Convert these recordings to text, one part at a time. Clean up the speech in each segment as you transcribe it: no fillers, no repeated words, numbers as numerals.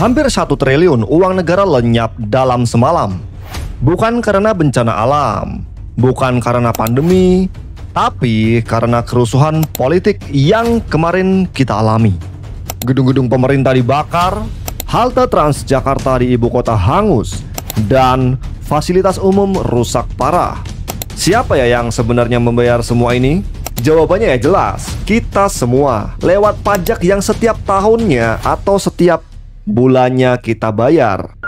Hampir 1 triliun uang negara lenyap dalam semalam. Bukan karena bencana alam, bukan karena pandemi, tapi karena kerusuhan politik yang kemarin kita alami. Gedung-gedung pemerintah dibakar, halte Transjakarta di ibu kota hangus, dan fasilitas umum rusak parah. Siapa ya yang sebenarnya membayar semua ini? Jawabannya ya jelas, kita semua, lewat pajak yang setiap tahunnya atau setiap bulannya kita bayar.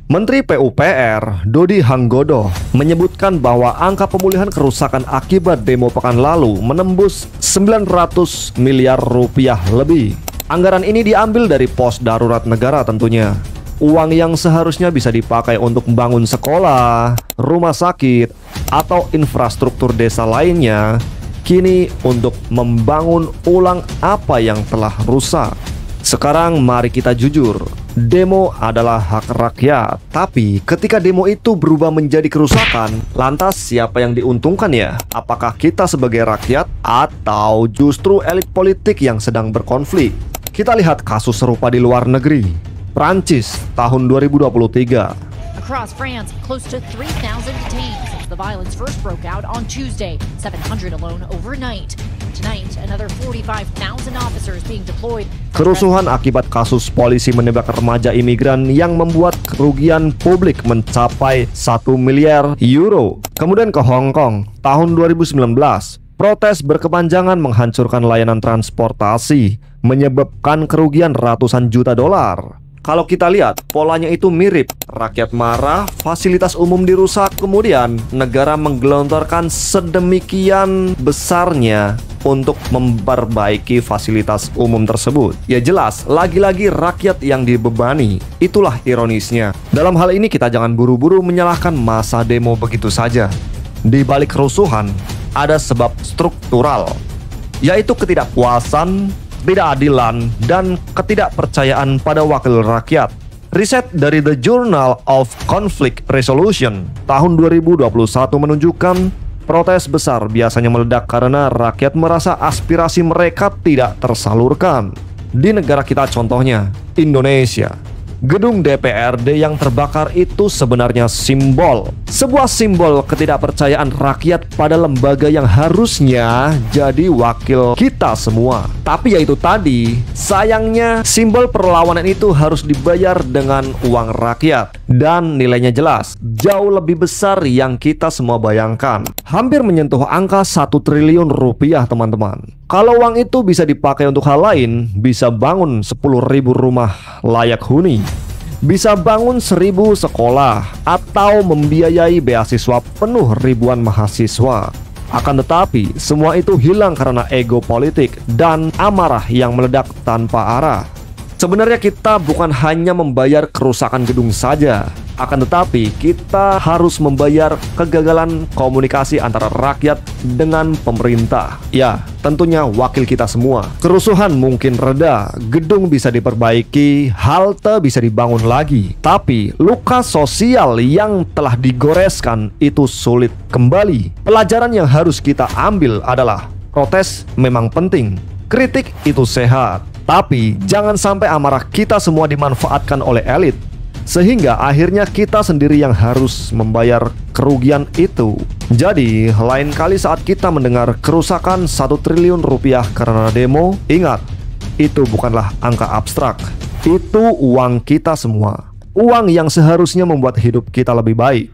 Menteri PUPR Dodi Hanggodo menyebutkan bahwa angka pemulihan kerusakan akibat demo pekan lalu menembus 900 miliar rupiah lebih. Anggaran ini diambil dari pos darurat negara tentunya. Uang yang seharusnya bisa dipakai untuk membangun sekolah, rumah sakit, atau infrastruktur desa lainnya, kini untuk membangun ulang apa yang telah rusak. Sekarang mari kita jujur, demo adalah hak rakyat. Tapi ketika demo itu berubah menjadi kerusakan, lantas siapa yang diuntungkan ya? Apakah kita sebagai rakyat atau justru elit politik yang sedang berkonflik? Kita lihat kasus serupa di luar negeri. Prancis tahun 2023. Across France, close to 3,000 detained since the violence first broke out on Tuesday, 700 alone overnight. Tonight, another 45,000 officers being deployed. Kerusuhan akibat kasus polisi menembak remaja imigran yang membuat kerugian publik mencapai 1 miliar euro. Kemudian ke Hong Kong, tahun 2019. Protes berkepanjangan menghancurkan layanan transportasi, menyebabkan kerugian ratusan juta dolar. Kalau kita lihat, polanya itu mirip. Rakyat marah, fasilitas umum dirusak, kemudian negara menggelontorkan sedemikian besarnya untuk memperbaiki fasilitas umum tersebut. Ya jelas, lagi-lagi rakyat yang dibebani. Itulah ironisnya. Dalam hal ini kita jangan buru-buru menyalahkan masa demo begitu saja. Di balik kerusuhan, ada sebab struktural, yaitu ketidakpuasan, ketidakadilan, dan ketidakpercayaan pada wakil rakyat. Riset dari The Journal of Conflict Resolution tahun 2021 menunjukkan protes besar biasanya meledak karena rakyat merasa aspirasi mereka tidak tersalurkan. Di negara kita contohnya, Indonesia, gedung DPRD yang terbakar itu sebenarnya simbol. Sebuah simbol ketidakpercayaan rakyat pada lembaga yang harusnya jadi wakil kita semua. Tapi ya itu tadi, sayangnya simbol perlawanan itu harus dibayar dengan uang rakyat. Dan nilainya jelas, jauh lebih besar yang kita semua bayangkan. Hampir menyentuh angka 1 triliun rupiah teman-teman. Kalau uang itu bisa dipakai untuk hal lain, bisa bangun 10.000 rumah layak huni, bisa bangun 1.000 sekolah, atau membiayai beasiswa penuh ribuan mahasiswa. Akan tetapi, semua itu hilang karena ego politik dan amarah yang meledak tanpa arah. Sebenarnya kita bukan hanya membayar kerusakan gedung saja, akan tetapi kita harus membayar kegagalan komunikasi antara rakyat dengan pemerintah. Ya, tentunya wakil kita semua. Kerusuhan mungkin reda, gedung bisa diperbaiki, halte bisa dibangun lagi. Tapi luka sosial yang telah digoreskan itu sulit kembali. Pelajaran yang harus kita ambil adalah protes memang penting, kritik itu sehat. Tapi jangan sampai amarah kita semua dimanfaatkan oleh elit, sehingga akhirnya kita sendiri yang harus membayar kerugian itu. Jadi lain kali saat kita mendengar kerusakan 1 triliun rupiah karena demo, ingat, itu bukanlah angka abstrak. Itu uang kita semua, uang yang seharusnya membuat hidup kita lebih baik.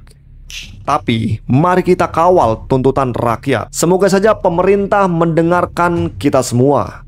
Tapi mari kita kawal tuntutan rakyat. Semoga saja pemerintah mendengarkan kita semua.